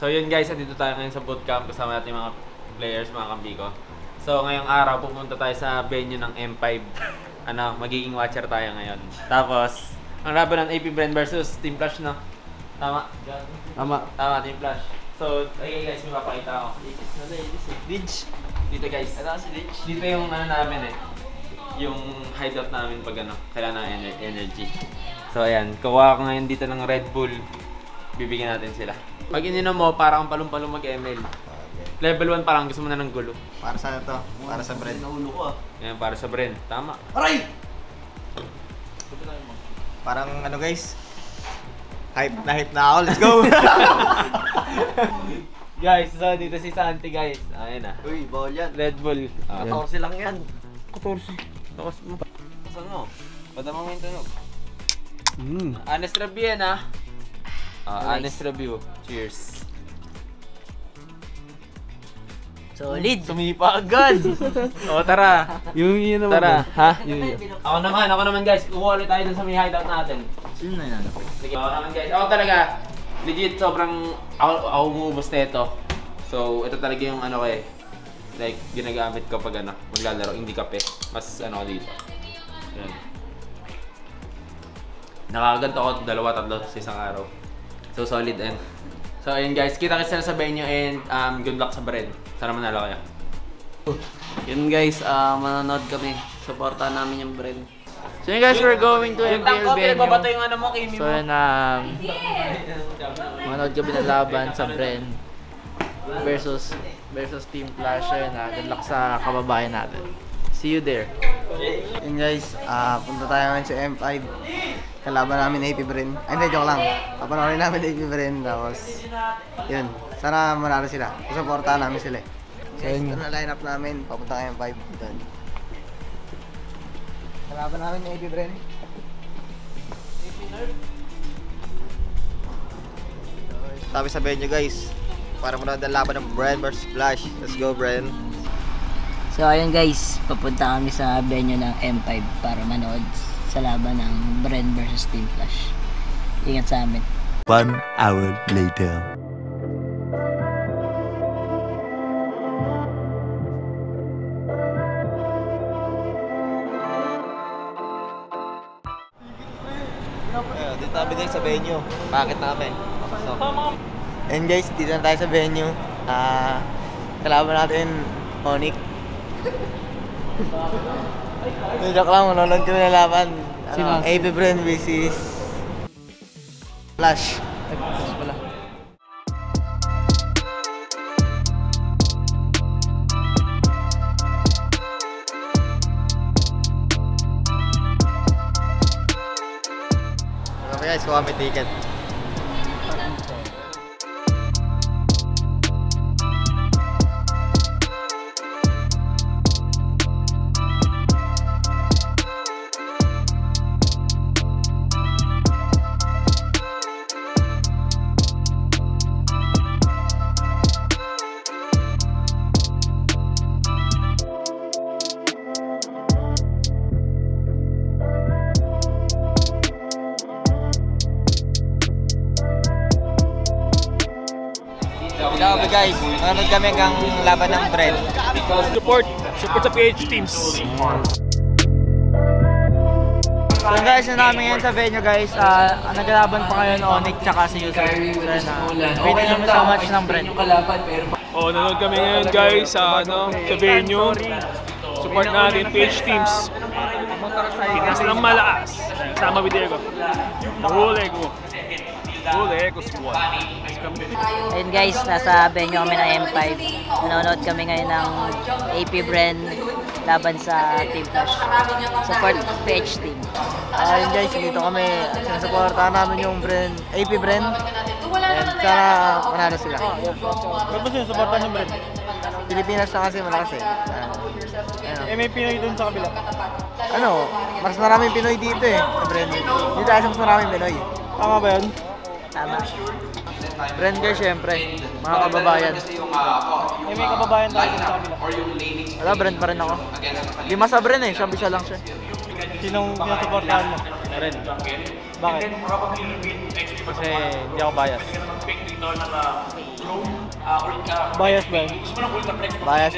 So yun guys, andito tayo ngayon sa bootcamp kasama natin mga players, mga kambiko. So ngayong araw pupunta tayo sa venue ng M5. Magiging watcher tayo ngayon. Tapos, ang laban ng AP Brand versus Team Flash, no? Tama? Tama, Team Flash. So, okay guys, may mapakita ako. Lidge. Dito guys. Ano si Lidge? Dito yung namin yung hideout namin pag kailangan ng energy. So ayan, kuha ko ngayon dito ng Red Bull. Bibigyan natin sila. Pag ininom mo, parang palong-palong mag-ML. Level 1 pa lang, gusto mo na ng gulo. Para sa to? Para sa brand. Naulo ko ah. Ayan, para sa brand. Tama. Aray! Parang ano guys? Hype na ako. Let's go! Guys, so dito si Santi guys. Ayan na. Uy, bawal yan. Red Bull. 14 lang yan. 14. Tapos mo. Saan mo? Padama mo yung tunog. Honest review yan ah. Honest review. Cheers. Solid. Sumipa agad. Tara. Yung yun naman. Tara, ha? Ako naman guys. Kuha ulit tayo dun sa may hideout natin. Sino na yan? Sige, ako naman guys. Ako talaga. Legit, sobrang ako umubos na ito. So, ito talaga yung like, ginagamit ko pag maglalaro, hindi kape. Mas dito. Yan. Nakakaganto ako 2-3 sa isang araw. So, solid and so, ayun guys, kita-kits na sa venue and good luck sa brand. Sana manalo kayo. Yun guys, manonood kami. Supportahan namin yung brand. So yun guys, we're going to Yung MPL tangko, venue. pinagbabato yung mo, Kimi mo. So yun, manood kami ng laban sa Bren versus Team Flash. Yun, good luck sa kababayan natin. See you there. Yun guys, punta tayo ngayon sa M5. Kalaban namin AP Brand. Ay hindi, joke lang. Papanoorin namin AP Brand. Tapos, yun. Sana manalo sila. Susuportahan namin sila. So yun, ito na lineup namin. Papunta kayo M5. Dun. Kalaban namin ng AP Brand. Sabi sa venue guys, para manood ang laban ng Brand versus Flash. Let's go Brand. So ayun guys, papunta kami sa venue ng M5 para manood sa laban ng Brand versus Team Flash. Ingat sa amin. 1 hour later. Dito kami guys sa venue. Bakit na kami? So, and guys, dito na tayo sa venue. Kalaban natin Onyx. Joke lang, manonood kami ng laban. AP Brand vs Flash. Okay guys, kuha kami ticket. So guys, manonood kami hanggang laban ng Brand. Support sa PH teams. So guys, na namin ngayon sa venue guys. Naglalaban pa ngayon Onyx tsaka si User. Waiting namin so much ng Brand. Nanonood kami ngayon guys sa venue. Support natin PH teams. Pinas ng malakas. Sama with Diego. Huli ko squad. Ayun guys, nasa venue kami ng M5. Nanonood kami ngayon ng AP Brand laban sa Team Flash. Support PH team. Ayun guys, dito kami. Sinusuportahan namin yung AP Brand. And sana manalo sila. Ba't ba sinusuportahan yung brand? Pilipinas na kasi malakas eh. May Pinoy dun sa kabila. Mas maraming Pinoy dito eh. Sa Brand. Dito tayo mas maraming Pinoy. Tama ba yun? Tama. Brand guys, syempre. Mga kababayan. May kababayan tayo dun sa kabila. Wala, Brand pa rin ako. Lima sa Brand eh, siya lang siya. Sinong sinusuportahan mo? Red. Bakit? Kasi hindi ako bias. Bias ba? Bias.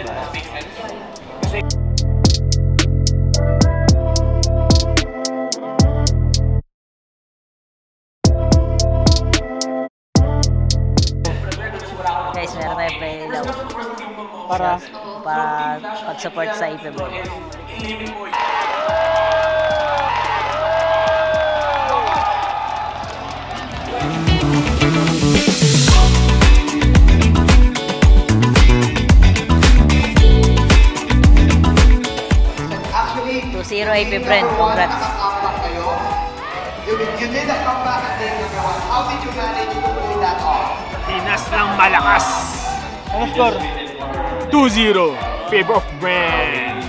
Guys, meron tayong pailaw Para pag-support sa AP Brand. Actually, 2-0 AP Brand, congrats. You did a comeback at day number 1. How did you manage to pull that off? Pinas ng malakas. ano score? 2-0. Favor of brand.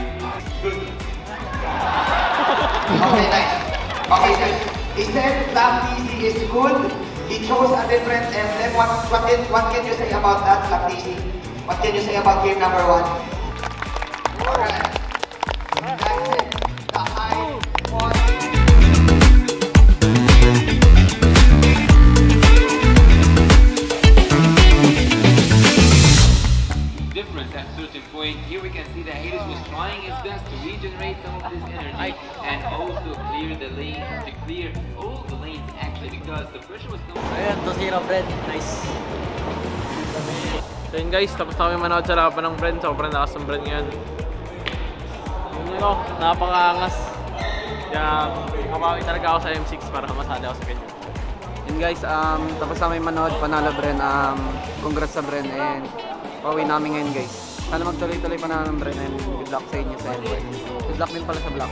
Okay, nice. Okay, nice. He said Black DC is good. He chose a different emblem. What can you say about that, Black DC? What can you say about game number 1? Alright. That's it. The high one. Difference at a certain point. Here we can see that Hades was trying his best to regenerate some of this energy and also clear the lane, to clear all the lanes actually, because the pressure was coming. Ayan, 2-0 Brent. Nice. So yun guys, tapos na kami manood sa laban ng Brent. Sobrang lakas ng Brent ngayon. Yun yun, napakaangas. Kaya kapawi talaga ako sa M6 para masali ako sa ganyan. Yun guys, tapos namin manood, panalo Bren. Congrats sa Bren and pauwi namin ngayon guys. Sana magtuloy-tuloy pa namin Bren and good luck sa inyo sa N5. Good luck din pala sa Black.